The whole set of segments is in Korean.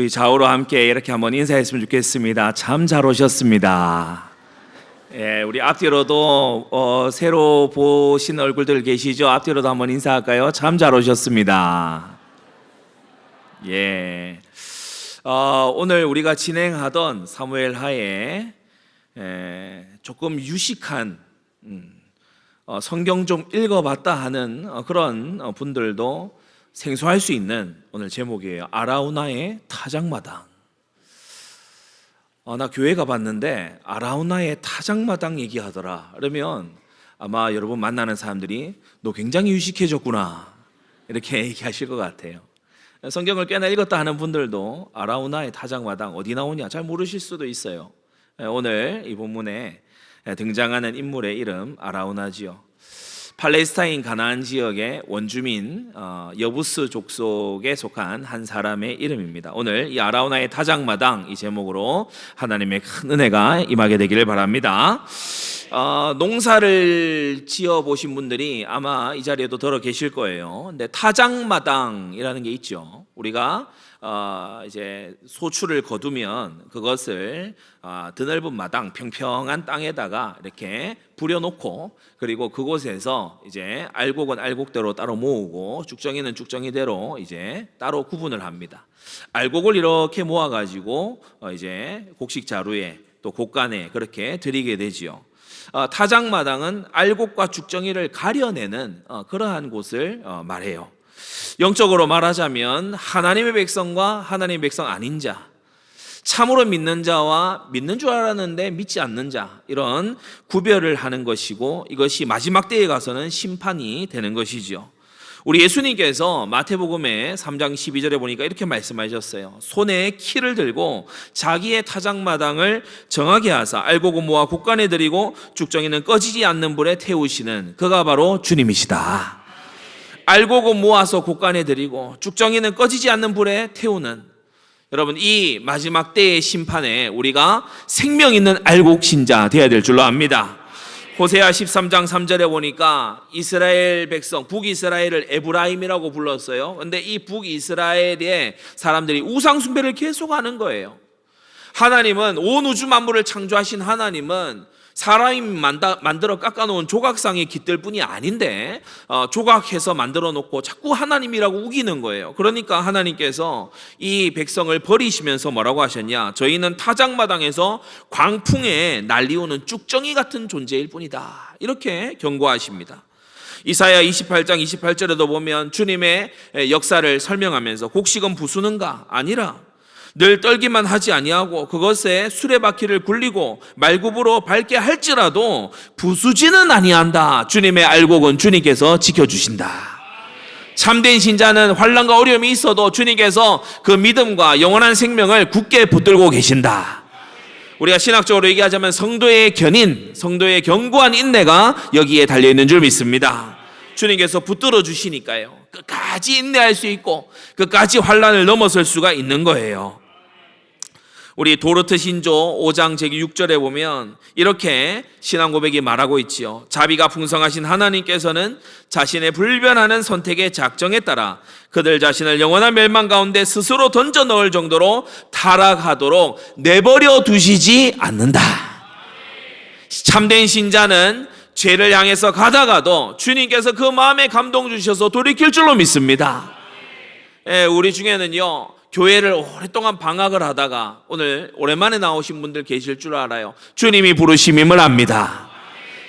우리 좌우로 함께 이렇게 한번 인사했으면 좋겠습니다. 참 잘 오셨습니다. 예, 우리 앞뒤로도 새로 보신 얼굴들 계시죠? 앞뒤로도 한번 인사할까요? 참 잘 오셨습니다. 예, 오늘 우리가 진행하던 사무엘 하에 조금 유식한 성경 좀 읽어봤다 하는 그런 분들도 생소할 수 있는 오늘 제목이에요. 아라우나의 타작마당. 나 교회 가봤는데 아라우나의 타작마당 얘기하더라. 그러면 아마 여러분 만나는 사람들이 너 굉장히 유식해졌구나 이렇게 얘기하실 것 같아요. 성경을 꽤나 읽었다 하는 분들도 아라우나의 타작마당 어디 나오냐 잘 모르실 수도 있어요. 오늘 이 본문에 등장하는 인물의 이름 아라우나지요. 팔레스타인 가나안 지역의 원주민 여부스 족속에 속한 한 사람의 이름입니다. 오늘 이 아라우나의 타작마당 이 제목으로 하나님의 큰 은혜가 임하게 되기를 바랍니다. 농사를 지어 보신 분들이 아마 이 자리에도 들어 계실 거예요. 근데 타작마당이라는 게 있죠. 우리가 이제 소출을 거두면 그것을 드넓은 마당, 평평한 땅에다가 이렇게 부려놓고 그리고 그곳에서 이제 알곡은 알곡대로 따로 모으고 쭉정이는 쭉정이대로 이제 따로 구분을 합니다. 알곡을 이렇게 모아가지고 이제 곡식 자루에 또 곡간에 그렇게 드리게 되지요. 타작마당은 알곡과 쭉정이를 가려내는 그러한 곳을 말해요. 영적으로 말하자면 하나님의 백성과 하나님의 백성 아닌 자, 참으로 믿는 자와 믿는 줄 알았는데 믿지 않는 자, 이런 구별을 하는 것이고 이것이 마지막 때에 가서는 심판이 되는 것이죠. 우리 예수님께서 마태복음의 3장 12절에 보니까 이렇게 말씀하셨어요. 손에 키를 들고 자기의 타작마당을 정하게 하사 알곡은 모아 곡간에 들이고 쭉정이는 꺼지지 않는 불에 태우시는 그가 바로 주님이시다. 알곡은 모아서 곡간에 들이고 쭉정이는 꺼지지 않는 불에 태우는, 여러분 이 마지막 때의 심판에 우리가 생명 있는 알곡 신자 되어야 될 줄로 압니다. 호세아 13장 3절에 보니까 이스라엘 백성 북이스라엘을 에브라임이라고 불렀어요. 그런데 이 북이스라엘의 사람들이 우상 숭배를 계속하는 거예요. 하나님은 온 우주 만물을 창조하신 하나님은 사람이 만들어 깎아놓은 조각상의 깃들뿐이 아닌데 조각해서 만들어 놓고 자꾸 하나님이라고 우기는 거예요. 그러니까 하나님께서 이 백성을 버리시면서 뭐라고 하셨냐, 저희는 타작마당에서 광풍에 날리우는 쭉정이 같은 존재일 뿐이다, 이렇게 경고하십니다. 이사야 28장 28절에도 보면 주님의 역사를 설명하면서 곡식은 부수는가? 아니라 늘 떨기만 하지 아니하고 그것에 수레바퀴를 굴리고 말굽으로 밟게 할지라도 부수지는 아니한다. 주님의 알곡은 주님께서 지켜주신다. 참된 신자는 환난과 어려움이 있어도 주님께서 그 믿음과 영원한 생명을 굳게 붙들고 계신다. 우리가 신학적으로 얘기하자면 성도의 견인, 성도의 견고한 인내가 여기에 달려있는 줄 믿습니다. 주님께서 붙들어 주시니까요, 끝까지 인내할 수 있고 끝까지 환난을 넘어설 수가 있는 거예요. 우리 도르트 신조 5장 제6절에 보면 이렇게 신앙 고백이 말하고 있지요. 자비가 풍성하신 하나님께서는 자신의 불변하는 선택의 작정에 따라 그들 자신을 영원한 멸망 가운데 스스로 던져 넣을 정도로 타락하도록 내버려 두시지 않는다. 참된 신자는 죄를 향해서 가다가도 주님께서 그 마음에 감동 주셔서 돌이킬 줄로 믿습니다. 우리 중에는요, 교회를 오랫동안 방학을 하다가 오늘 오랜만에 나오신 분들 계실 줄 알아요. 주님이 부르심임을 압니다.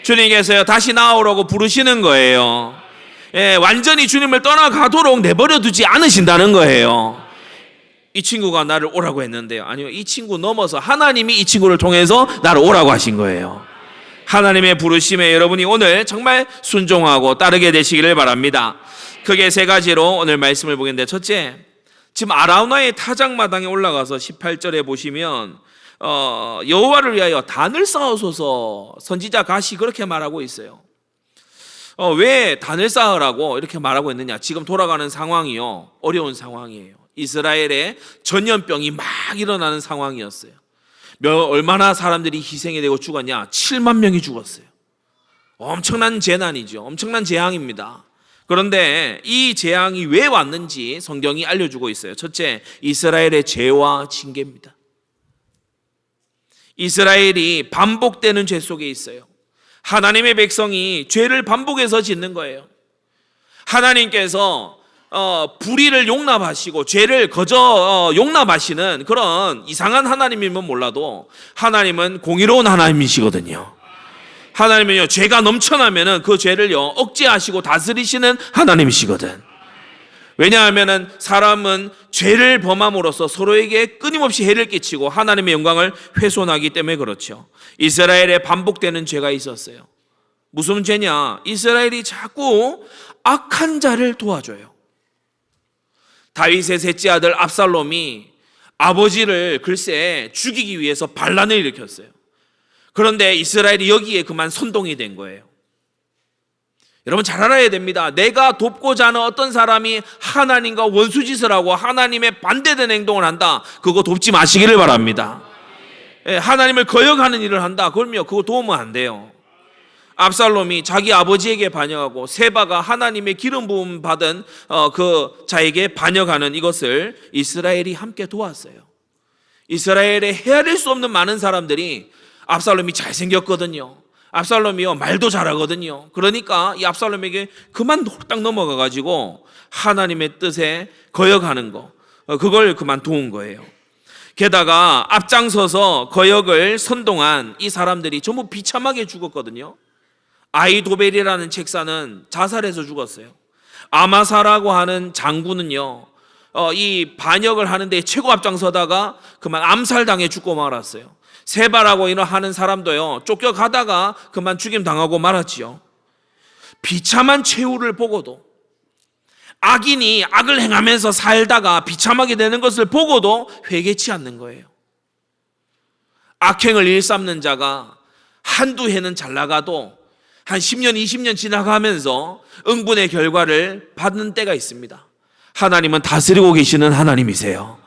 주님께서요 다시 나오라고 부르시는 거예요. 완전히 주님을 떠나가도록 내버려 두지 않으신다는 거예요. 이 친구가 나를 오라고 했는데요, 아니요, 이 친구 넘어서 하나님이 이 친구를 통해서 나를 오라고 하신 거예요. 하나님의 부르심에 여러분이 오늘 정말 순종하고 따르게 되시기를 바랍니다. 크게 세 가지로 오늘 말씀을 보겠는데, 첫째, 지금 아라우나의 타작마당에 올라가서 18절에 보시면 여호와를 위하여 단을 쌓으소서, 선지자 갓이 그렇게 말하고 있어요. 왜 단을 쌓으라고 이렇게 말하고 있느냐, 지금 돌아가는 상황이요 어려운 상황이에요. 이스라엘에 전염병이 막 일어나는 상황이었어요. 얼마나 사람들이 희생이 되고 죽었냐, 7만 명이 죽었어요. 엄청난 재난이죠. 엄청난 재앙입니다. 그런데 이 재앙이 왜 왔는지 성경이 알려주고 있어요. 첫째, 이스라엘의 죄와 징계입니다. 이스라엘이 반복되는 죄 속에 있어요. 하나님의 백성이 죄를 반복해서 짓는 거예요. 하나님께서 불의를 용납하시고 죄를 거저 용납하시는 그런 이상한 하나님이면 몰라도 하나님은 공의로운 하나님이시거든요. 하나님은요, 죄가 넘쳐나면은 그 죄를요 억제하시고 다스리시는 하나님이시거든. 왜냐하면은 사람은 죄를 범함으로써 서로에게 끊임없이 해를 끼치고 하나님의 영광을 훼손하기 때문에 그렇죠. 이스라엘에 반복되는 죄가 있었어요. 무슨 죄냐? 이스라엘이 자꾸 악한 자를 도와줘요. 다윗의 셋째 아들 압살롬이 아버지를 글쎄 죽이기 위해서 반란을 일으켰어요. 그런데 이스라엘이 여기에 그만 선동이 된 거예요. 여러분 잘 알아야 됩니다. 내가 돕고자 하는 어떤 사람이 하나님과 원수짓을 하고 하나님의 반대되는 행동을 한다, 그거 돕지 마시기를 바랍니다. 하나님을 거역하는 일을 한다, 그러면 그거 도우면 안 돼요. 압살롬이 자기 아버지에게 반역하고 세바가 하나님의 기름 부음 받은 그 자에게 반역하는 이것을 이스라엘이 함께 도왔어요. 이스라엘에 헤아릴 수 없는 많은 사람들이, 압살롬이 잘생겼거든요. 압살롬이요 말도 잘하거든요. 그러니까 이 압살롬에게 그만 홀딱 넘어가 가지고 하나님의 뜻에 거역하는 거, 그걸 그만 도운 거예요. 게다가 앞장서서 거역을 선동한 이 사람들이 전부 비참하게 죽었거든요. 아이도벨이라는 책사는 자살해서 죽었어요. 아마사라고 하는 장군은요, 이 반역을 하는데 최고 앞장서다가 그만 암살당해 죽고 말았어요. 세바라고 하는 사람도요, 쫓겨가다가 그만 죽임 당하고 말았지요. 비참한 최후를 보고도, 악인이 악을 행하면서 살다가 비참하게 되는 것을 보고도 회개치 않는 거예요. 악행을 일삼는 자가 한두 해는 잘 나가도 한 10년, 20년 지나가면서 응분의 결과를 받는 때가 있습니다. 하나님은 다스리고 계시는 하나님이세요.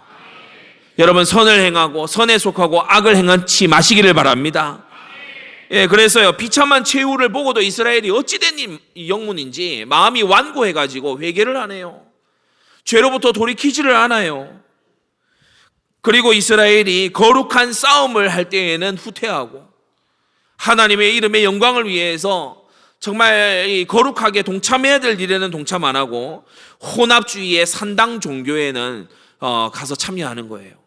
여러분, 선을 행하고 선에 속하고 악을 행하지 마시기를 바랍니다. 그래서요, 비참한 최후를 보고도 이스라엘이 어찌된 영문인지 마음이 완고해가지고 회개를 안 해요. 죄로부터 돌이키지를 않아요. 그리고 이스라엘이 거룩한 싸움을 할 때에는 후퇴하고, 하나님의 이름의 영광을 위해서 정말 거룩하게 동참해야 될 일에는 동참 안 하고 혼합주의의 산당 종교에는 가서 참여하는 거예요.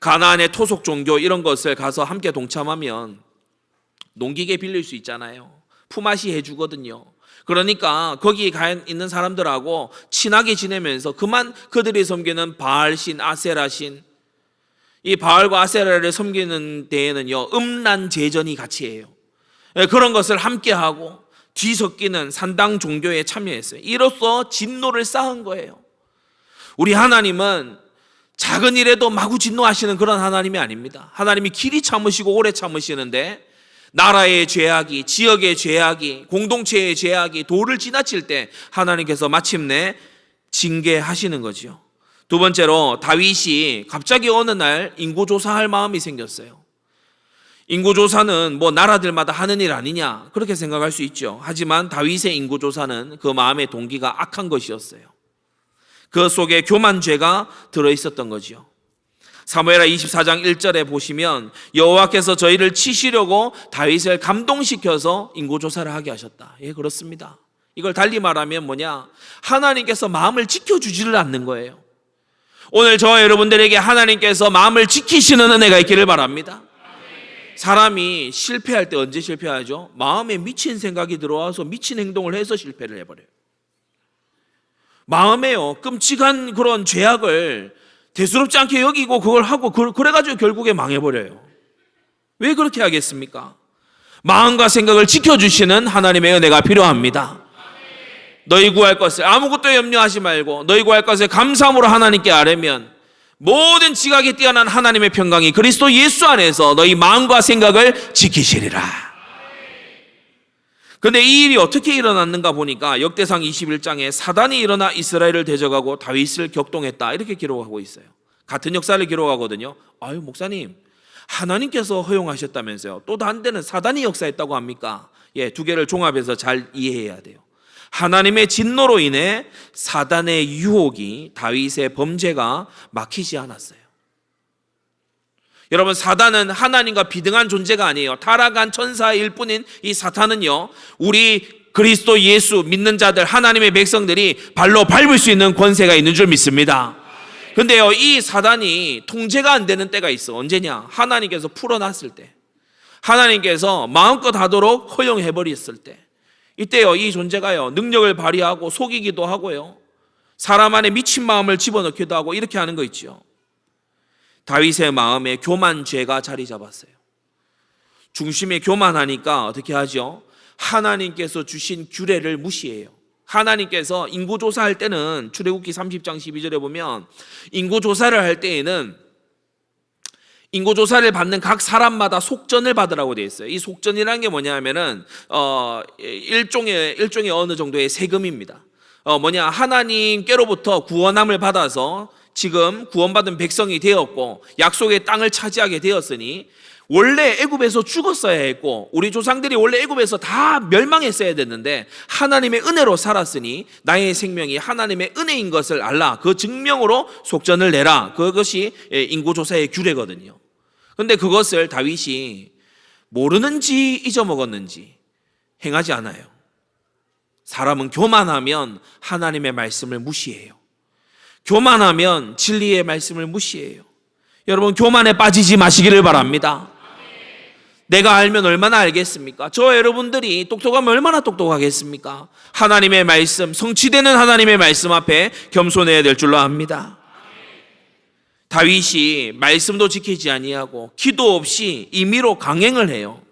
가나안의 토속 종교 이런 것을 가서 함께 동참하면 농기계 빌릴 수 있잖아요. 품앗이 해주거든요. 그러니까 거기 가 있는 사람들하고 친하게 지내면서 그만 그들이 섬기는 바알신, 아세라신, 이 바알과 아세라를 섬기는 데에는요, 음란제전이 같이 해요. 그런 것을 함께하고 뒤섞이는 산당 종교에 참여했어요. 이로써 진노를 쌓은 거예요. 우리 하나님은 작은 일에도 마구 진노하시는 그런 하나님이 아닙니다. 하나님이 길이 참으시고 오래 참으시는데, 나라의 죄악이, 지역의 죄악이, 공동체의 죄악이 도를 지나칠 때 하나님께서 마침내 징계하시는 거죠. 두 번째로, 다윗이 갑자기 어느 날 인구조사할 마음이 생겼어요. 인구조사는 뭐 나라들마다 하는 일 아니냐, 그렇게 생각할 수 있죠. 하지만 다윗의 인구조사는 그 마음의 동기가 악한 것이었어요. 그 속에 교만죄가 들어있었던 거죠. 사무엘하 24장 1절에 보시면 여호와께서 저희를 치시려고 다윗을 감동시켜서 인구조사를 하게 하셨다. 예, 그렇습니다. 이걸 달리 말하면 뭐냐? 하나님께서 마음을 지켜주지를 않는 거예요. 오늘 저와 여러분들에게 하나님께서 마음을 지키시는 은혜가 있기를 바랍니다. 사람이 실패할 때 언제 실패하죠? 마음에 미친 생각이 들어와서 미친 행동을 해서 실패를 해버려요. 마음에요, 끔찍한 그런 죄악을 대수롭지 않게 여기고 그걸 하고 그래가지고 결국에 망해버려요. 왜 그렇게 하겠습니까? 마음과 생각을 지켜주시는 하나님의 은혜가 필요합니다. 너희 구할 것을 아무것도 염려하지 말고 너희 구할 것을 감사함으로 하나님께 아뢰면 모든 지각이 뛰어난 하나님의 평강이 그리스도 예수 안에서 너희 마음과 생각을 지키시리라. 그런데 이 일이 어떻게 일어났는가 보니까 역대상 21장에 사단이 일어나 이스라엘을 대적하고 다윗을 격동했다, 이렇게 기록하고 있어요. 같은 역사를 기록하거든요. 아유, 목사님, 하나님께서 허용하셨다면서요. 또 다른 데는 사단이 역사했다고 합니까? 예, 두 개를 종합해서 잘 이해해야 돼요. 하나님의 진노로 인해 사단의 유혹이 다윗의 범죄가 막히지 않았어요. 여러분, 사단은 하나님과 비등한 존재가 아니에요. 타락한 천사일 뿐인 이 사탄은요, 우리 그리스도 예수 믿는 자들, 하나님의 백성들이 발로 밟을 수 있는 권세가 있는 줄 믿습니다. 근데요, 이 사단이 통제가 안 되는 때가 있어. 언제냐? 하나님께서 풀어놨을 때, 하나님께서 마음껏 하도록 허용해버렸을 때, 이때요, 이 존재가요, 능력을 발휘하고 속이기도 하고요, 사람 안에 미친 마음을 집어넣기도 하고, 이렇게 하는 거 있죠. 다윗의 마음에 교만죄가 자리 잡았어요. 중심에 교만하니까 어떻게 하죠? 하나님께서 주신 규례를 무시해요. 하나님께서 인구조사할 때는 출애굽기 30장 12절에 보면, 인구조사를 할 때에는 인구조사를 받는 각 사람마다 속전을 받으라고 되어 있어요. 이 속전이라는 게 뭐냐면은 일종의 어느 정도의 세금입니다. 하나님께로부터 구원함을 받아서 지금 구원받은 백성이 되었고 약속의 땅을 차지하게 되었으니, 원래 애굽에서 죽었어야 했고 우리 조상들이 원래 애굽에서 다 멸망했어야 됐는데 하나님의 은혜로 살았으니 나의 생명이 하나님의 은혜인 것을 알라. 그 증명으로 속전을 내라. 그것이 인구조사의 규례거든요. 그런데 그것을 다윗이 모르는지 잊어먹었는지 행하지 않아요. 사람은 교만하면 하나님의 말씀을 무시해요. 교만하면 진리의 말씀을 무시해요. 여러분, 교만에 빠지지 마시기를 바랍니다. 내가 알면 얼마나 알겠습니까? 저 여러분들이 똑똑하면 얼마나 똑똑하겠습니까? 하나님의 말씀, 성취되는 하나님의 말씀 앞에 겸손해야 될 줄로 압니다. 다윗이 말씀도 지키지 아니하고 기도 없이 임의로 강행을 해요.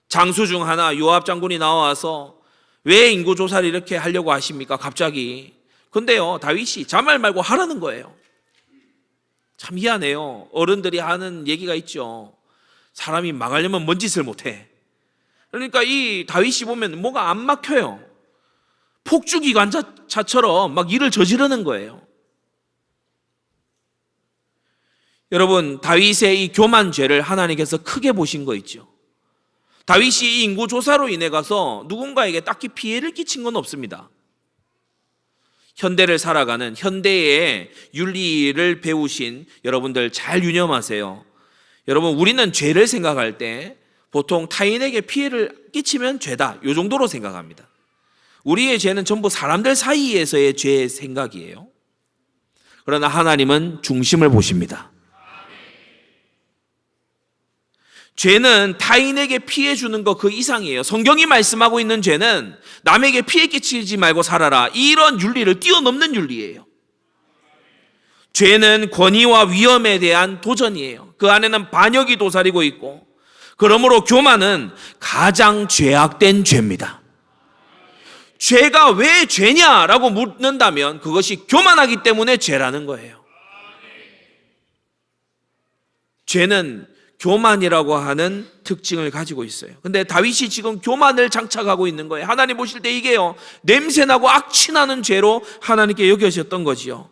장수 중 하나 요압 장군이 나와서 왜 인구조사를 이렇게 하려고 하십니까? 갑자기. 근데요, 다윗이 자말 말고 하라는 거예요. 참 희한해요. 어른들이 하는 얘기가 있죠. 사람이 망하려면 뭔 짓을 못해. 그러니까 이 다윗이 보면 뭐가 안 막혀요. 폭주기관차처럼 막 일을 저지르는 거예요. 여러분, 다윗의 이 교만죄를 하나님께서 크게 보신 거 있죠. 다윗이 이 인구조사로 인해 가서 누군가에게 딱히 피해를 끼친 건 없습니다. 현대를 살아가는 현대의 윤리를 배우신 여러분들 잘 유념하세요. 여러분, 우리는 죄를 생각할 때 보통 타인에게 피해를 끼치면 죄다, 이 정도로 생각합니다. 우리의 죄는 전부 사람들 사이에서의 죄의 생각이에요. 그러나 하나님은 중심을 보십니다. 죄는 타인에게 피해 주는 것 그 이상이에요. 성경이 말씀하고 있는 죄는 남에게 피해 끼치지 말고 살아라, 이런 윤리를 뛰어넘는 윤리예요. 죄는 권위와 위험에 대한 도전이에요. 그 안에는 반역이 도사리고 있고, 그러므로 교만은 가장 죄악된 죄입니다. 죄가 왜 죄냐라고 묻는다면 그것이 교만하기 때문에 죄라는 거예요. 죄는 교만이라고 하는 특징을 가지고 있어요. 근데 다윗이 지금 교만을 장착하고 있는 거예요. 하나님 보실 때 이게요, 냄새나고 악취나는 죄로 하나님께 여겨졌던 거지요.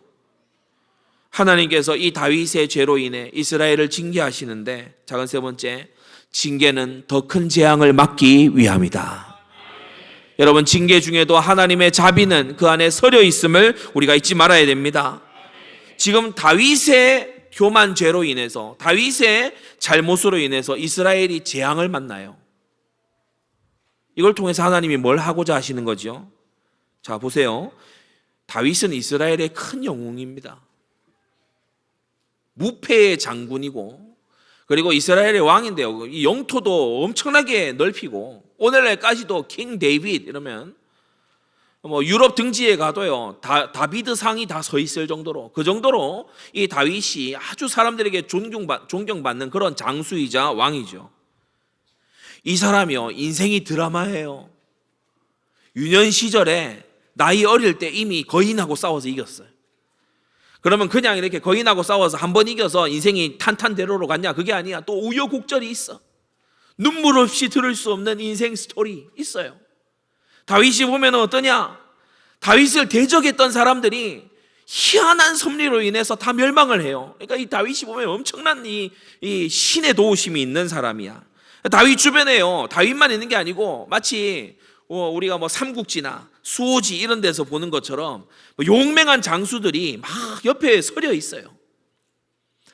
하나님께서 이 다윗의 죄로 인해 이스라엘을 징계하시는데, 작은 세 번째, 징계는 더 큰 재앙을 막기 위함이다. 여러분, 징계 중에도 하나님의 자비는 그 안에 서려 있음을 우리가 잊지 말아야 됩니다. 지금 다윗의 교만 죄로 인해서, 다윗의 잘못으로 인해서 이스라엘이 재앙을 만나요. 이걸 통해서 하나님이 뭘 하고자 하시는 거죠? 자, 보세요. 다윗은 이스라엘의 큰 영웅입니다. 무패의 장군이고, 그리고 이스라엘의 왕인데요, 이 영토도 엄청나게 넓히고, 오늘날까지도 킹 데이빗 이러면 유럽 등지에 가도요, 다비드 상이 다 서 있을 정도로, 그 정도로 이 다윗이 아주 사람들에게 존경받는 그런 장수이자 왕이죠. 이 사람이요, 인생이 드라마예요. 유년 시절에 나이 어릴 때 이미 거인하고 싸워서 이겼어요. 그러면 그냥 이렇게 거인하고 싸워서 한 번 이겨서 인생이 탄탄대로로 갔냐? 그게 아니야. 또 우여곡절이 있어. 눈물 없이 들을 수 없는 인생 스토리 있어요. 다윗이 보면 어떠냐? 다윗을 대적했던 사람들이 희한한 섭리로 인해서 다 멸망을 해요. 그러니까 이 다윗이 보면 엄청난 이 신의 도우심이 있는 사람이야. 다윗 주변에요, 다윗만 있는 게 아니고 마치 우리가 뭐 삼국지나 수호지 이런 데서 보는 것처럼 용맹한 장수들이 막 옆에 서려 있어요.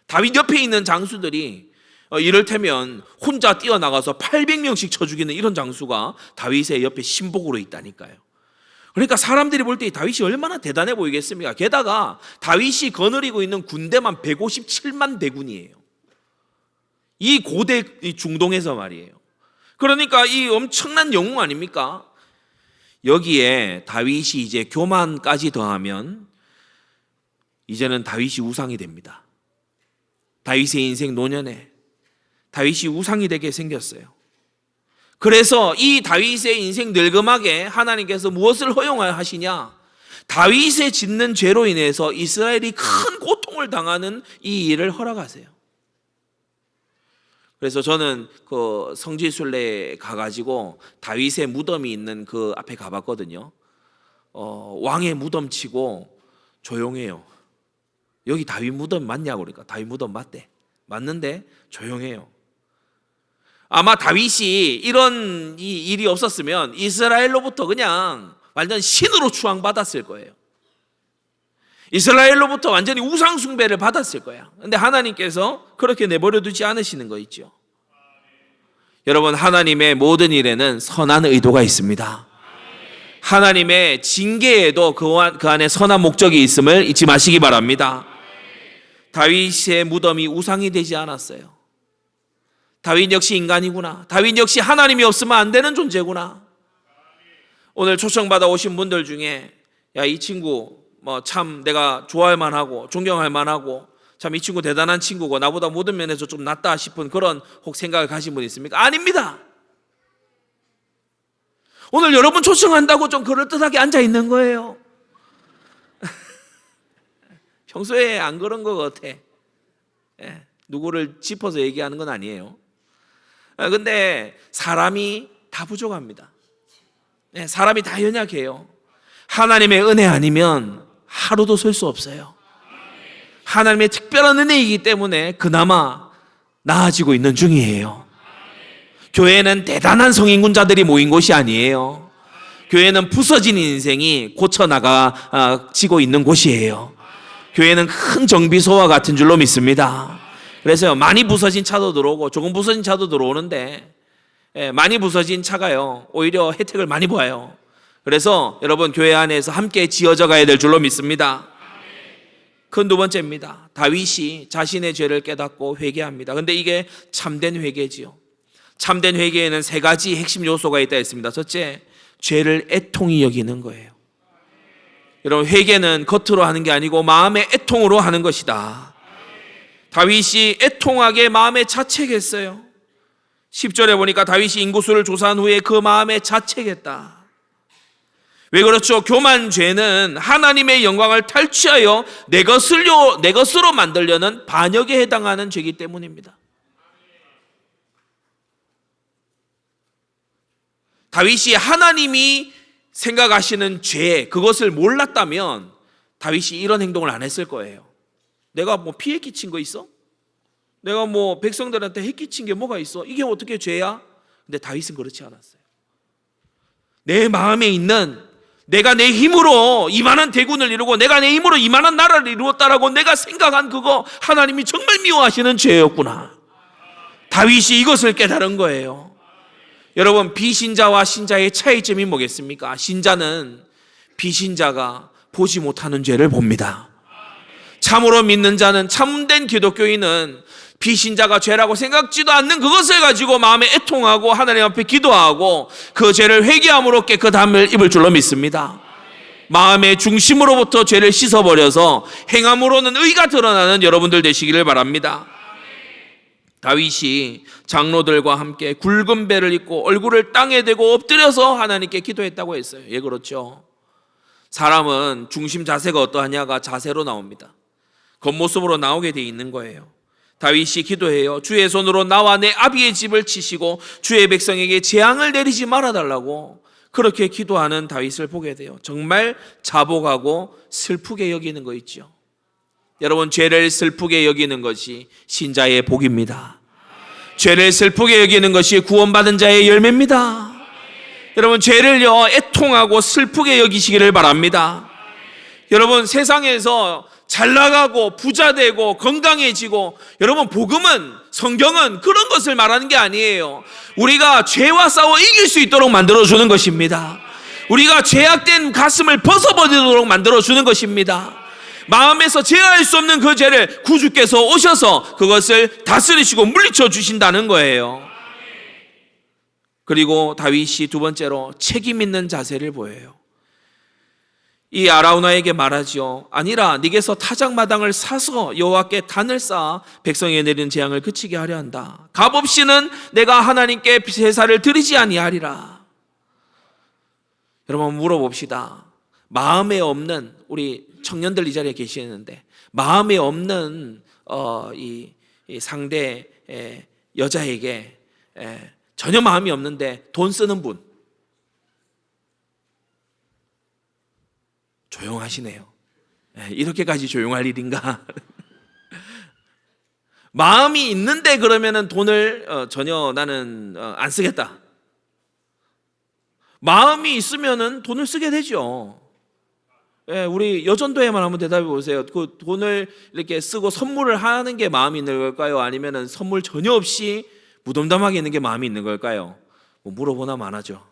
다윗 옆에 있는 장수들이 이를테면 혼자 뛰어나가서 800명씩 쳐 죽이는 이런 장수가 다윗의 옆에 신복으로 있다니까요. 그러니까 사람들이 볼 때 다윗이 얼마나 대단해 보이겠습니까? 게다가 다윗이 거느리고 있는 군대만 157만 대군이에요. 이 고대 중동에서 말이에요. 그러니까 이 엄청난 영웅 아닙니까? 여기에 다윗이 이제 교만까지 더하면 이제는 다윗이 우상이 됩니다. 다윗의 인생 노년에 다윗이 우상이 되게 생겼어요. 그래서 이 다윗의 인생 늙음하게 하나님께서 무엇을 허용하시냐? 다윗의 짓는 죄로 인해서 이스라엘이 큰 고통을 당하는 이 일을 허락하세요. 그래서 저는 그 성지순례에 가가지고 다윗의 무덤이 있는 그 앞에 가봤거든요. 왕의 무덤치고 조용해요. 여기 다윗 무덤 맞냐고 그러니까 다윗 무덤 맞대. 맞는데 조용해요. 아마 다윗이 이런 이 일이 없었으면 이스라엘로부터 그냥 완전 신으로 추앙받았을 거예요. 이스라엘로부터 완전히 우상 숭배를 받았을 거야. 그런데 하나님께서 그렇게 내버려 두지 않으시는 거 있죠. 여러분, 하나님의 모든 일에는 선한 의도가 있습니다. 하나님의 징계에도 그 안에 선한 목적이 있음을 잊지 마시기 바랍니다. 다윗의 무덤이 우상이 되지 않았어요. 다윗 역시 인간이구나. 다윗 역시 하나님이 없으면 안 되는 존재구나. 오늘 초청받아 오신 분들 중에 야, 이 친구 참 내가 좋아할 만하고 존경할 만하고 참 이 친구 대단한 친구고 나보다 모든 면에서 좀 낫다 싶은 그런 혹 생각을 가진 분 있습니까? 아닙니다. 오늘 여러분 초청한다고 좀 그럴듯하게 앉아 있는 거예요. 평소에 안 그런 것 같아. 누구를 짚어서 얘기하는 건 아니에요. 근데 사람이 다 부족합니다. 사람이 다 연약해요. 하나님의 은혜 아니면 하루도 설 수 없어요. 하나님의 특별한 은혜이기 때문에 그나마 나아지고 있는 중이에요. 교회는 대단한 성인군자들이 모인 곳이 아니에요. 교회는 부서진 인생이 고쳐나가지고 있는 곳이에요. 교회는 큰 정비소와 같은 줄로 믿습니다. 그래서 많이 부서진 차도 들어오고 조금 부서진 차도 들어오는데 많이 부서진 차가요 오히려 혜택을 많이 봐요. 그래서 여러분 교회 안에서 함께 지어져 가야 될 줄로 믿습니다. 큰 두 번째입니다. 다윗이 자신의 죄를 깨닫고 회개합니다. 그런데 이게 참된 회개지요. 참된 회개에는 세 가지 핵심 요소가 있다 했습니다. 첫째, 죄를 애통히 여기는 거예요. 여러분, 회개는 겉으로 하는 게 아니고 마음의 애통으로 하는 것이다. 다윗이 애통하게 마음에 자책했어요. 10절에 보니까 다윗이 인구수를 조사한 후에 그 마음에 자책했다. 왜 그렇죠? 교만 죄는 하나님의 영광을 탈취하여 내 것으로 만들려는 반역에 해당하는 죄이기 때문입니다. 다윗이 하나님이 생각하시는 죄, 그것을 몰랐다면 다윗이 이런 행동을 안 했을 거예요. 내가 뭐 피해 끼친 거 있어? 내가 뭐 백성들한테 해 끼친 게 뭐가 있어? 이게 어떻게 죄야? 근데 다윗은 그렇지 않았어요. 내 마음에 있는 내가 내 힘으로 이만한 대군을 이루고 내가 내 힘으로 이만한 나라를 이루었다라고 내가 생각한 그거 하나님이 정말 미워하시는 죄였구나. 다윗이 이것을 깨달은 거예요. 여러분, 비신자와 신자의 차이점이 뭐겠습니까? 신자는 비신자가 보지 못하는 죄를 봅니다. 참으로 믿는 자는, 참된 기독교인은 비신자가 죄라고 생각지도 않는 그것을 가지고 마음에 애통하고 하나님 앞에 기도하고 그 죄를 회개함으로 깨끗함을 입을 줄로 믿습니다. 마음의 중심으로부터 죄를 씻어버려서 행함으로는 의가 드러나는 여러분들 되시기를 바랍니다. 다윗이 장로들과 함께 굵은 배를 입고 얼굴을 땅에 대고 엎드려서 하나님께 기도했다고 했어요. 예, 그렇죠. 사람은 중심 자세가 어떠하냐가 자세로 나옵니다. 겉모습으로 나오게 돼 있는 거예요. 다윗이 기도해요. 주의 손으로 나와 내 아비의 집을 치시고 주의 백성에게 재앙을 내리지 말아달라고 그렇게 기도하는 다윗을 보게 돼요. 정말 자복하고 슬프게 여기는 거 있죠. 여러분, 죄를 슬프게 여기는 것이 신자의 복입니다. 죄를 슬프게 여기는 것이 구원받은 자의 열매입니다. 여러분, 죄를요 애통하고 슬프게 여기시기를 바랍니다. 여러분, 세상에서 잘 나가고 부자 되고 건강해지고, 여러분, 복음은, 성경은 그런 것을 말하는 게 아니에요. 우리가 죄와 싸워 이길 수 있도록 만들어주는 것입니다. 우리가 죄악된 가슴을 벗어버리도록 만들어주는 것입니다. 마음에서 제어할 수 없는 그 죄를 구주께서 오셔서 그것을 다스리시고 물리쳐 주신다는 거예요. 그리고 다윗이 두 번째로 책임 있는 자세를 보여요. 이 아라우나에게 말하지요. 아니라 네게서 타작마당을 사서 여호와께 단을 쌓아 백성에 내리는 재앙을 그치게 하려 한다. 값없이는 내가 하나님께 제사를 드리지 아니하리라. 여러분, 물어봅시다. 마음에 없는, 우리 청년들 이 자리에 계시는데 마음에 없는 이 상대 여자에게 전혀 마음이 없는데 돈 쓰는 분, 조용하시네요. 이렇게까지 조용할 일인가? 마음이 있는데 그러면은 돈을 전혀 나는 안 쓰겠다. 마음이 있으면은 돈을 쓰게 되죠. 우리 여전도에만 한번 대답해 보세요. 그 돈을 이렇게 쓰고 선물을 하는 게 마음이 있는 걸까요? 아니면은 선물 전혀 없이 무덤덤하게 있는 게 마음이 있는 걸까요? 물어보나 마나죠.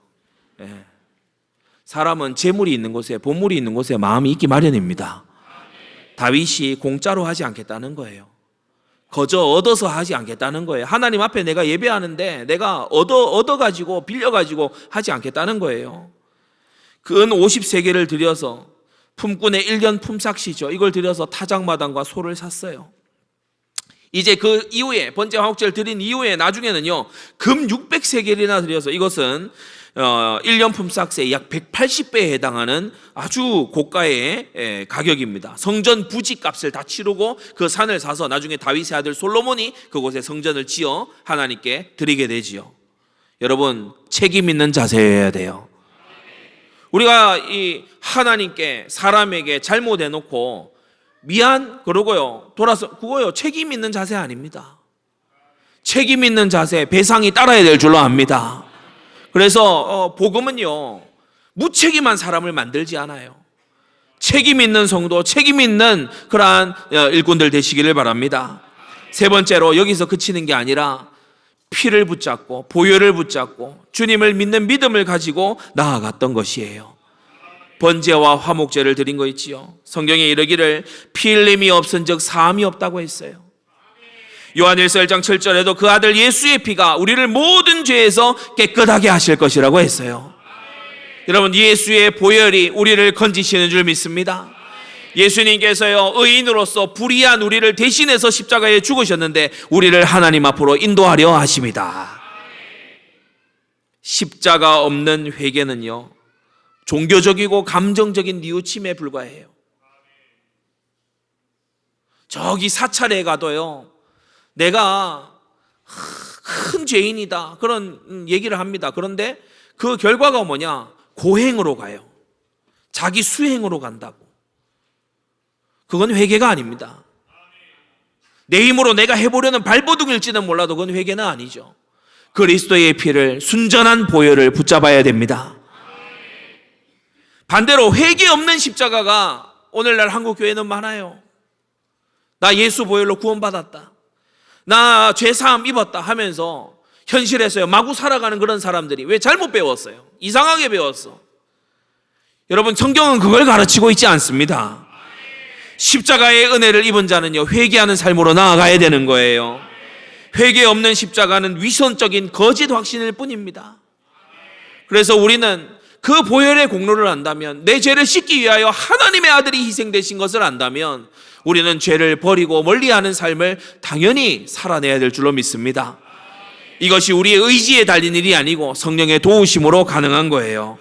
사람은 재물이 있는 곳에, 보물이 있는 곳에 마음이 있기 마련입니다. 다윗이 공짜로 하지 않겠다는 거예요. 거저 얻어서 하지 않겠다는 거예요. 하나님 앞에 내가 예배하는데 내가 얻어가지고 빌려가지고 하지 않겠다는 거예요. 그 은 50세겔을 들여서, 품꾼의 1년 품삯이죠. 이걸 들여서 타작마당과 소를 샀어요. 이제 그 이후에, 번제 화목제를 드린 이후에 나중에는요 금 600세겔이나 들여서, 이것은 1년 품삯의 약 180배에 해당하는 아주 고가의 가격입니다. 성전 부지 값을 다 치르고 그 산을 사서 나중에 다윗의 아들 솔로몬이 그곳에 성전을 지어 하나님께 드리게 되지요. 여러분, 책임 있는 자세여야 돼요. 우리가 이 하나님께, 사람에게 잘못해놓고 미안 그러고요 돌아서, 그거요 책임 있는 자세 아닙니다. 책임 있는 자세, 배상이 따라야 될 줄로 압니다. 그래서 복음은요 무책임한 사람을 만들지 않아요. 책임 있는 성도, 책임 있는 그러한 일꾼들 되시기를 바랍니다. 세 번째로, 여기서 그치는 게 아니라 피를 붙잡고 보혈을 붙잡고 주님을 믿는 믿음을 가지고 나아갔던 것이에요. 번제와 화목제를 드린 거 있지요. 성경에 이르기를 피 흘림이 없은즉 사함이 없다고 했어요. 요한일서 1장 7절에도 그 아들 예수의 피가 우리를 모든 죄에서 깨끗하게 하실 것이라고 했어요. 여러분, 예수의 보혈이 우리를 건지시는 줄 믿습니다. 예수님께서요 의인으로서 불의한 우리를 대신해서 십자가에 죽으셨는데 우리를 하나님 앞으로 인도하려 하십니다. 십자가 없는 회개는요 종교적이고 감정적인 뉘우침에 불과해요. 저기 사찰에 가도요 내가 큰 죄인이다 그런 얘기를 합니다. 그런데 그 결과가 뭐냐? 고행으로 가요. 자기 수행으로 간다고. 그건 회개가 아닙니다. 내 힘으로 내가 해보려는 발버둥일지는 몰라도 그건 회개는 아니죠. 그리스도의 피를, 순전한 보혈을 붙잡아야 됩니다. 반대로 회개 없는 십자가가 오늘날 한국 교회는 많아요. 나 예수 보혈로 구원받았다, 나 죄사함 입었다 하면서 현실에서요 마구 살아가는 그런 사람들이, 왜? 잘못 배웠어요. 이상하게 배웠어. 여러분, 성경은 그걸 가르치고 있지 않습니다. 십자가의 은혜를 입은 자는요 회개하는 삶으로 나아가야 되는 거예요. 회개 없는 십자가는 위선적인 거짓 확신일 뿐입니다. 그래서 우리는 그 보혈의 공로를 안다면, 내 죄를 씻기 위하여 하나님의 아들이 희생되신 것을 안다면 우리는 죄를 버리고 멀리하는 삶을 당연히 살아내야 될 줄로 믿습니다. 이것이 우리의 의지에 달린 일이 아니고 성령의 도우심으로 가능한 거예요.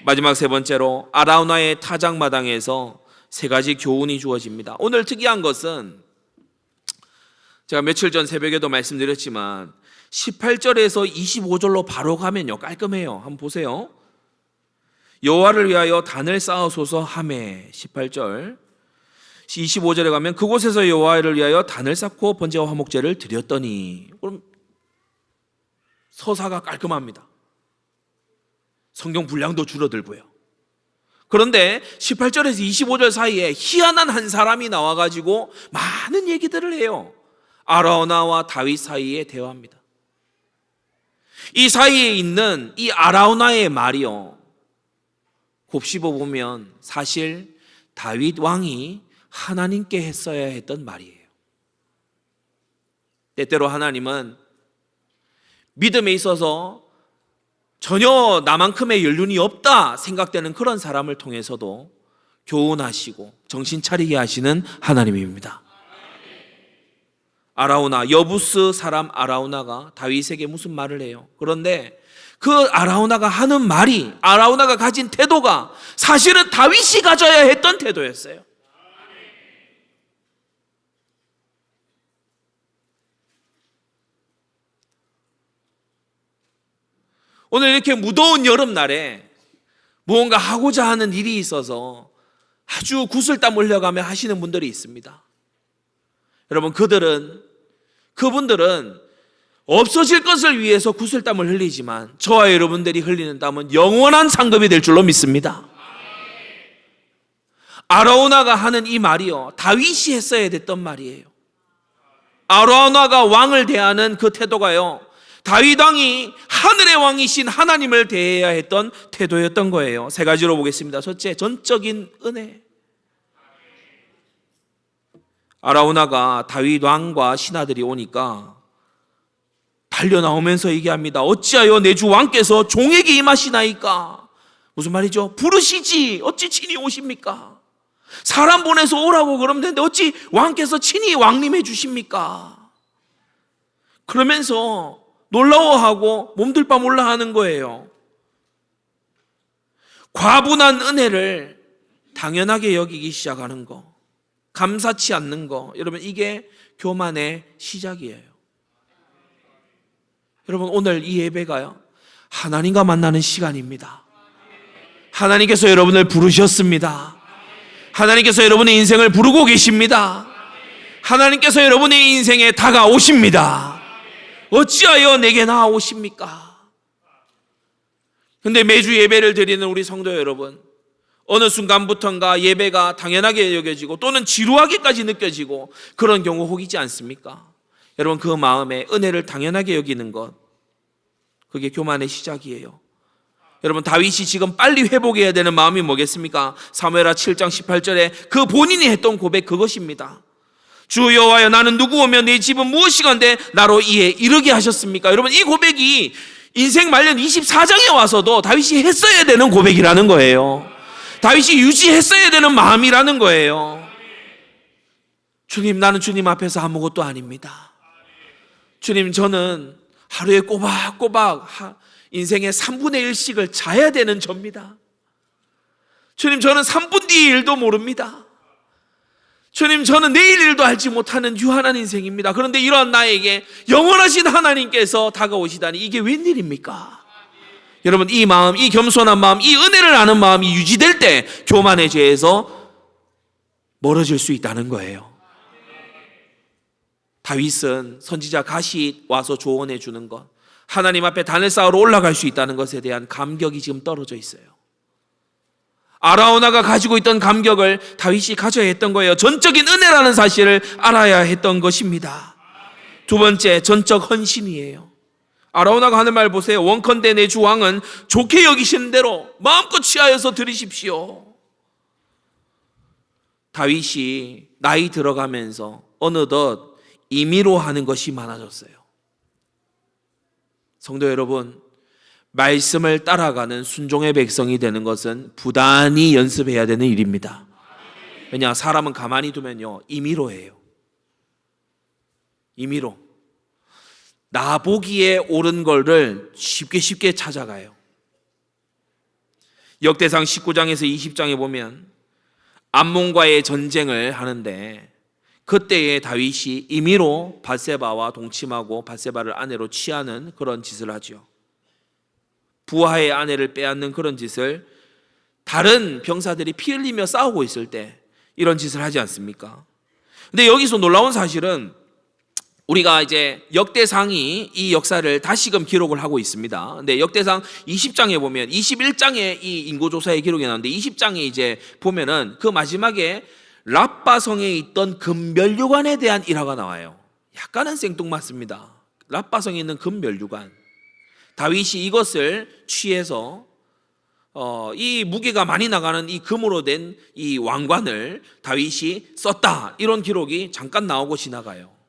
마지막 세 번째로, 아라우나의 타작마당에서 세 가지 교훈이 주어집니다. 오늘 특이한 것은 제가 며칠 전 새벽에도 말씀드렸지만 18절에서 25절로 바로 가면요 깔끔해요. 한번 보세요. 여호와를 위하여 단을 쌓으소서 하매, 18절. 25절에 가면 그곳에서 여호와를 위하여 단을 쌓고 번제와 화목제를 드렸더니, 그럼 서사가 깔끔합니다. 성경 분량도 줄어들고요. 그런데 18절에서 25절 사이에 희한한 한 사람이 나와가지고 많은 얘기들을 해요. 아라우나와 다윗 사이에 대화입니다. 이 사이에 있는 이 아라우나의 말이요, 곱씹어 보면 사실 다윗 왕이 하나님께 했어야 했던 말이에요. 때때로 하나님은 믿음에 있어서 전혀 나만큼의 연륜이 없다 생각되는 그런 사람을 통해서도 교훈하시고 정신 차리게 하시는 하나님입니다. 아라우나, 여부스 사람 아라우나가 다윗에게 무슨 말을 해요? 그런데 그 아라우나가 하는 말이, 아라우나가 가진 태도가 사실은 다윗이 가져야 했던 태도였어요. 오늘 이렇게 무더운 여름날에 무언가 하고자 하는 일이 있어서 아주 구슬땀 흘려가며 하시는 분들이 있습니다. 여러분, 그분들은 없어질 것을 위해서 구슬땀을 흘리지만 저와 여러분들이 흘리는 땀은 영원한 상급이 될 줄로 믿습니다. 아라우나가 하는 이 말이요, 다윗이 했어야 됐던 말이에요. 아라우나가 왕을 대하는 그 태도가요, 다윗 왕이 하늘의 왕이신 하나님을 대해야 했던 태도였던 거예요. 세 가지로 보겠습니다. 첫째, 전적인 은혜. 아라우나가 다윗 왕과 신하들이 오니까 달려나오면서 얘기합니다. 어찌하여 내 주 왕께서 종에게 임하시나이까? 무슨 말이죠? 부르시지 어찌 친히 오십니까? 사람 보내서 오라고 그러면 되는데 어찌 왕께서 친히 왕림해 주십니까? 그러면서 놀라워하고 몸둘 바 몰라 하는 거예요. 과분한 은혜를 당연하게 여기기 시작하는 거, 감사치 않는 거, 여러분, 이게 교만의 시작이에요. 여러분, 오늘 이 예배가요, 하나님과 만나는 시간입니다. 하나님께서 여러분을 부르셨습니다. 하나님께서 여러분의 인생을 부르고 계십니다. 하나님께서 여러분의 인생에 다가오십니다. 어찌하여 내게 나아오십니까? 근데 매주 예배를 드리는 우리 성도 여러분, 어느 순간부턴가 예배가 당연하게 여겨지고 또는 지루하게까지 느껴지고 그런 경우 혹 있지 않습니까? 여러분, 그 마음에 은혜를 당연하게 여기는 것, 그게 교만의 시작이에요. 여러분, 다윗이 지금 빨리 회복해야 되는 마음이 뭐겠습니까? 사무엘하 7장 18절에 그 본인이 했던 고백, 그것입니다. 주 여호와여, 나는 누구오며 내 집은 무엇이건대 나로 이에 이르게 하셨습니까? 여러분, 이 고백이 인생 말년 24장에 와서도 다윗이 했어야 되는 고백이라는 거예요. 다윗이 유지했어야 되는 마음이라는 거예요. 주님, 나는 주님 앞에서 아무것도 아닙니다. 주님, 저는 하루에 꼬박꼬박 인생의 3분의 1씩을 자야 되는 접니다. 주님, 저는 3분 뒤의 일도 모릅니다. 주님, 저는 내일 일도 알지 못하는 유한한 인생입니다. 그런데 이러한 나에게 영원하신 하나님께서 다가오시다니, 이게 웬일입니까? 여러분, 이 마음, 이 겸손한 마음, 이 은혜를 아는 마음이 유지될 때 교만의 죄에서 멀어질 수 있다는 거예요. 다윗은 선지자 갓이 와서 조언해 주는 것, 하나님 앞에 단을 쌓으러 올라갈 수 있다는 것에 대한 감격이 지금 떨어져 있어요. 아라우나가 가지고 있던 감격을 다윗이 가져야 했던 거예요. 전적인 은혜라는 사실을 알아야 했던 것입니다. 두 번째, 전적 헌신이에요. 아라우나가 하는 말 보세요. 원컨대 내 주 왕은 좋게 여기시는 대로 마음껏 취하여서 드리십시오. 다윗이 나이 들어가면서 어느덧 임의로 하는 것이 많아졌어요. 성도 여러분, 말씀을 따라가는 순종의 백성이 되는 것은 부단히 연습해야 되는 일입니다. 왜냐, 사람은 가만히 두면요, 임의로 해요. 임의로. 나 보기에 옳은 거를 쉽게 찾아가요. 역대상 19장에서 20장에 보면 암몬과의 전쟁을 하는데 그때에 다윗이 임의로 밧세바와 동침하고 밧세바를 아내로 취하는 그런 짓을 하죠. 부하의 아내를 빼앗는 그런 짓을, 다른 병사들이 피 흘리며 싸우고 있을 때 이런 짓을 하지 않습니까? 근데 여기서 놀라운 사실은 우리가 이제 역대상이 이 역사를 다시금 기록을 하고 있습니다. 근데 역대상 20장에 보면 21장에 이 인구조사의 기록이 나오는데 20장에 이제 보면은 그 마지막에 랍바성에 있던 금면류관에 대한 일화가 나와요. 약간은 생뚱맞습니다. 랍바성에 있는 금면류관. 다윗이 이것을 취해서 이 무게가 많이 나가는 이 금으로 된 이 왕관을 다윗이 썼다. 이런 기록이 잠깐 나오고 지나가요.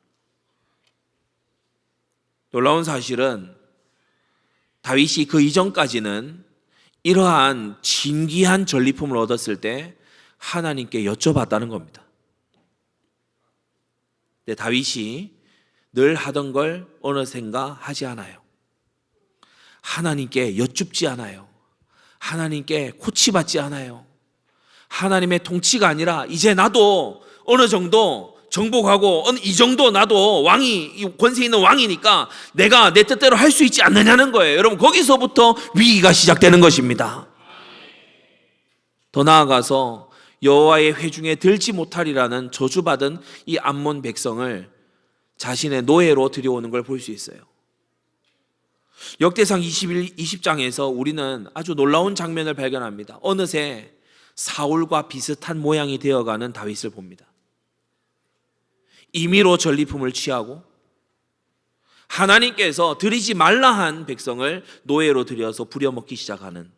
놀라운 사실은 다윗이 그 이전까지는 이러한 진귀한 전리품을 얻었을 때 하나님께 여쭤봤다는 겁니다. 근데 다윗이 늘 하던 걸 어느샌가 하지 않아요. 하나님께 여쭙지 않아요. 하나님께 코치받지 않아요. 하나님의 통치가 아니라 이제 나도 어느 정도 정복하고 이 정도 나도 왕이 권세 있는 왕이니까 내가 내 뜻대로 할 수 있지 않느냐는 거예요. 여러분 거기서부터 위기가 시작되는 것입니다. 더 나아가서 여호와의 회중에 들지 못하리라는 저주받은 이 암몬 백성을 자신의 노예로 들여오는 걸 볼 수 있어요. 역대상 20장에서 우리는 아주 놀라운 장면을 발견합니다. 어느새 사울과 비슷한 모양이 되어가는 다윗을 봅니다. 임의로 전리품을 취하고 하나님께서 드리지 말라 한 백성을 노예로 들여서 부려먹기 시작하는,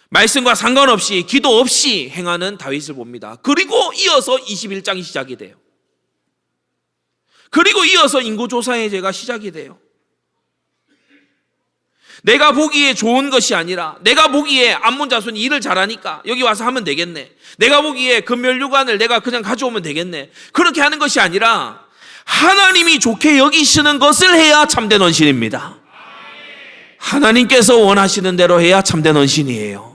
말씀과 상관없이 기도 없이 행하는 다윗을 봅니다. 그리고 이어서 21장이 시작이 돼요. 그리고 이어서 인구조사의 죄가 시작이 돼요. 내가 보기에 좋은 것이 아니라 내가 보기에 암몬 자손이 일을 잘하니까 여기 와서 하면 되겠네. 내가 보기에 금면류관을 내가 그냥 가져오면 되겠네. 그렇게 하는 것이 아니라 하나님이 좋게 여기시는 것을 해야 참된 헌신입니다. 하나님께서 원하시는 대로 해야 참된 헌신이에요.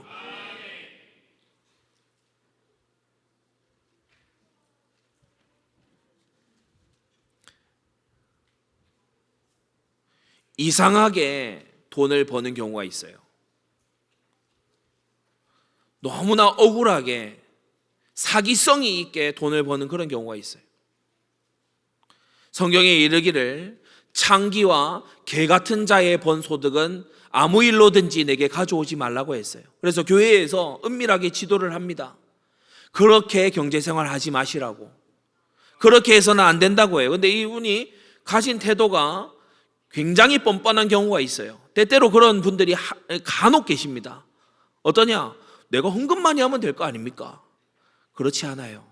이상하게 돈을 버는 경우가 있어요. 너무나 억울하게 사기성이 있게 돈을 버는 그런 경우가 있어요. 성경에 이르기를 창기와 개 같은 자의 번 소득은 아무 일로든지 내게 가져오지 말라고 했어요. 그래서 교회에서 은밀하게 지도를 합니다. 그렇게 경제생활 하지 마시라고. 그렇게 해서는 안 된다고 해요. 근데 이분이 가진 태도가 굉장히 뻔뻔한 경우가 있어요. 때때로 그런 분들이 간혹 계십니다. 어떠냐? 내가 헌금 많이 하면 될 거 아닙니까? 그렇지 않아요.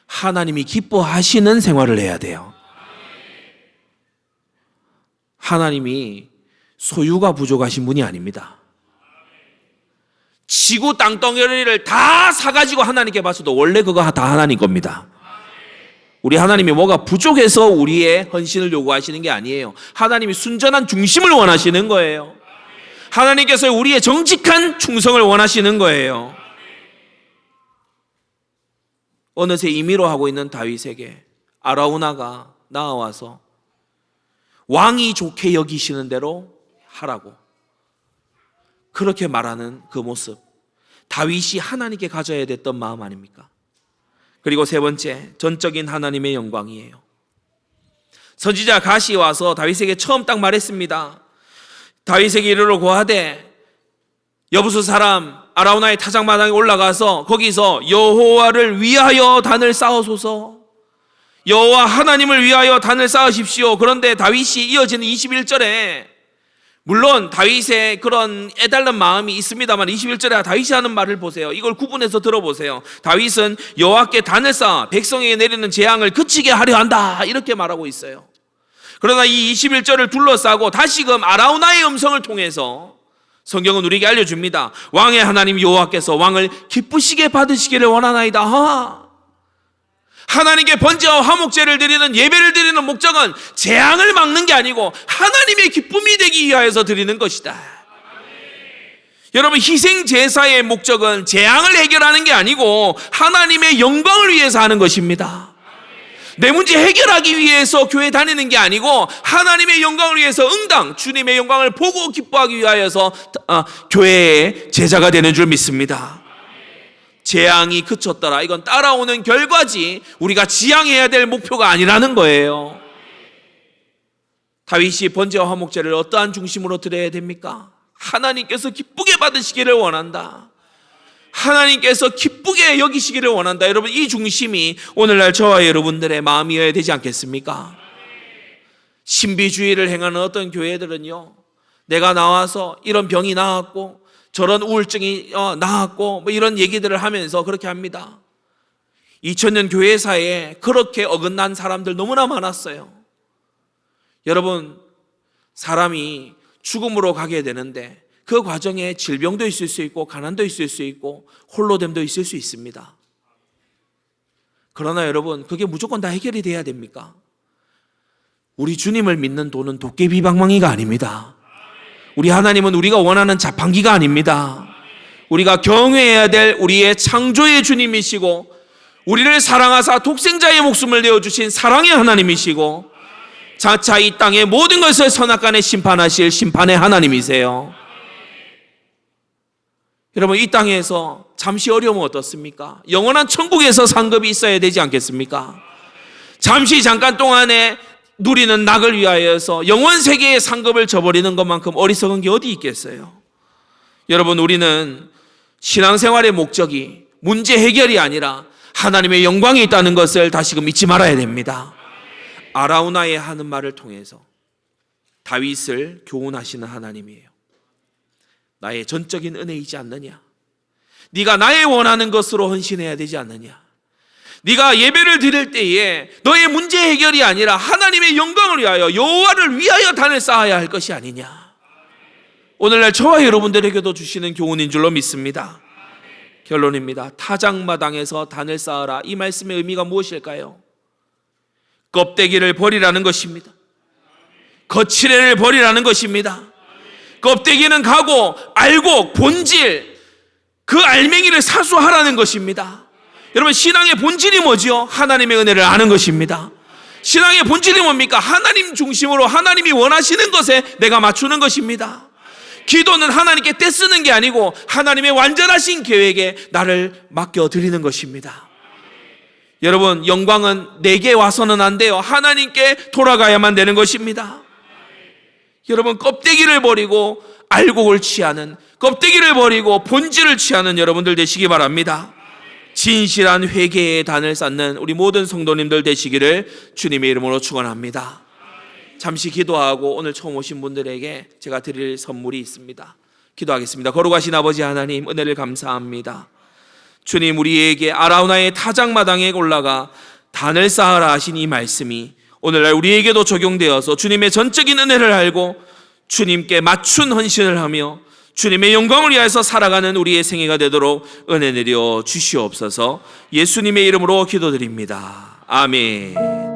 하나님이 기뻐하시는 생활을 해야 돼요. 하나님이 소유가 부족하신 분이 아닙니다. 지구 땅덩어리를 다 사가지고 하나님께 바쳐도 원래 그거 다 하나님 겁니다. 우리 하나님이 뭐가 부족해서 우리의 헌신을 요구하시는 게 아니에요. 하나님이 순전한 중심을 원하시는 거예요. 하나님께서 우리의 정직한 충성을 원하시는 거예요. 어느새 임의로 하고 있는 다윗에게 아라우나가 나와서 왕이 좋게 여기시는 대로 하라고 그렇게 말하는 그 모습, 다윗이 하나님께 가져야 됐던 마음 아닙니까? 그리고 세 번째, 전적인 하나님의 영광이에요. 선지자 갓이 와서 다윗에게 처음 딱 말했습니다. 다윗에게 이르러 고하되 여부수 사람 아라우나의 타작마당에 올라가서 거기서 여호와를 위하여 단을 쌓으소서. 여호와 하나님을 위하여 단을 쌓으십시오. 그런데 다윗이 이어지는 21절에 물론 다윗의 그런 애달는 마음이 있습니다만 21절에 다윗이 하는 말을 보세요. 이걸 구분해서 들어보세요. 다윗은 여호와께 단을 쌓아 백성에게 내리는 재앙을 그치게 하려 한다 이렇게 말하고 있어요. 그러나 이 21절을 둘러싸고 다시금 아라우나의 음성을 통해서 성경은 우리에게 알려줍니다. 왕의 하나님 여호와께서 왕을 기쁘시게 받으시기를 원하나이다. 하나님께 번제와 화목제를 드리는 예배를 드리는 목적은 재앙을 막는 게 아니고 하나님의 기쁨이 되기 위하여서 드리는 것이다. 여러분, 희생 제사의 목적은 재앙을 해결하는 게 아니고 하나님의 영광을 위해서 하는 것입니다. 내 문제 해결하기 위해서 교회 다니는 게 아니고 하나님의 영광을 위해서 응당 주님의 영광을 보고 기뻐하기 위하여서 교회의 제자가 되는 줄 믿습니다. 재앙이 그쳤더라. 이건 따라오는 결과지 우리가 지향해야 될 목표가 아니라는 거예요. 다윗이 번제와 화목제를 어떠한 중심으로 드려야 됩니까? 하나님께서 기쁘게 받으시기를 원한다. 하나님께서 기쁘게 여기시기를 원한다. 여러분, 이 중심이 오늘날 저와 여러분들의 마음이어야 되지 않겠습니까? 신비주의를 행하는 어떤 교회들은요, 내가 나와서 이런 병이 나았고 저런 우울증이 나았고 뭐 이런 얘기들을 하면서 그렇게 합니다. 2000년 교회사에 그렇게 어긋난 사람들 너무나 많았어요. 여러분, 사람이 죽음으로 가게 되는데 그 과정에 질병도 있을 수 있고 가난도 있을 수 있고 홀로됨도 있을 수 있습니다. 그러나 여러분, 그게 무조건 다 해결이 돼야 됩니까? 우리 주님을 믿는 도는 도깨비방망이가 아닙니다. 우리 하나님은 우리가 원하는 자판기가 아닙니다. 우리가 경외해야 될 우리의 창조의 주님이시고 우리를 사랑하사 독생자의 목숨을 내어주신 사랑의 하나님이시고 자차 이 땅의 모든 것을 선악간에 심판하실 심판의 하나님이세요. 여러분, 이 땅에서 잠시 어려우면 어떻습니까? 영원한 천국에서 상급이 있어야 되지 않겠습니까? 잠시 잠깐 동안에 누리는 낙을 위하여서 영원 세계의 상급을 저버리는 것만큼 어리석은 게 어디 있겠어요? 여러분, 우리는 신앙생활의 목적이 문제 해결이 아니라 하나님의 영광이 있다는 것을 다시금 잊지 말아야 됩니다. 아라우나의 하는 말을 통해서 다윗을 교훈하시는 하나님이에요. 나의 전적인 은혜이지 않느냐? 네가 나의 원하는 것으로 헌신해야 되지 않느냐? 네가 예배를 드릴 때에 너의 문제 해결이 아니라 하나님의 영광을 위하여 여호와를 위하여 단을 쌓아야 할 것이 아니냐? 오늘날 저와 여러분들에게도 주시는 교훈인 줄로 믿습니다. 결론입니다. 타작마당에서 단을 쌓아라. 이 말씀의 의미가 무엇일까요? 껍데기를 버리라는 것입니다. 거칠애를 버리라는 것입니다. 껍데기는 가고 알고 본질, 그 알맹이를 사수하라는 것입니다. 여러분, 신앙의 본질이 뭐죠? 하나님의 은혜를 아는 것입니다. 신앙의 본질이 뭡니까? 하나님 중심으로 하나님이 원하시는 것에 내가 맞추는 것입니다. 기도는 하나님께 떼쓰는 게 아니고 하나님의 완전하신 계획에 나를 맡겨드리는 것입니다. 여러분, 영광은 내게 와서는 안 돼요. 하나님께 돌아가야만 되는 것입니다. 여러분, 껍데기를 버리고 알곡을 취하는, 껍데기를 버리고 본질을 취하는 여러분들 되시기 바랍니다. 진실한 회개의 단을 쌓는 우리 모든 성도님들 되시기를 주님의 이름으로 축원합니다. 잠시 기도하고 오늘 처음 오신 분들에게 제가 드릴 선물이 있습니다. 기도하겠습니다. 거룩하신 아버지 하나님, 은혜를 감사합니다. 주님, 우리에게 아라우나의 타작마당에 올라가 단을 쌓아라 하신 이 말씀이 오늘날 우리에게도 적용되어서 주님의 전적인 은혜를 알고 주님께 맞춘 헌신을 하며 주님의 영광을 위하여서 살아가는 우리의 생애가 되도록 은혜 내려 주시옵소서. 예수님의 이름으로 기도드립니다. 아멘.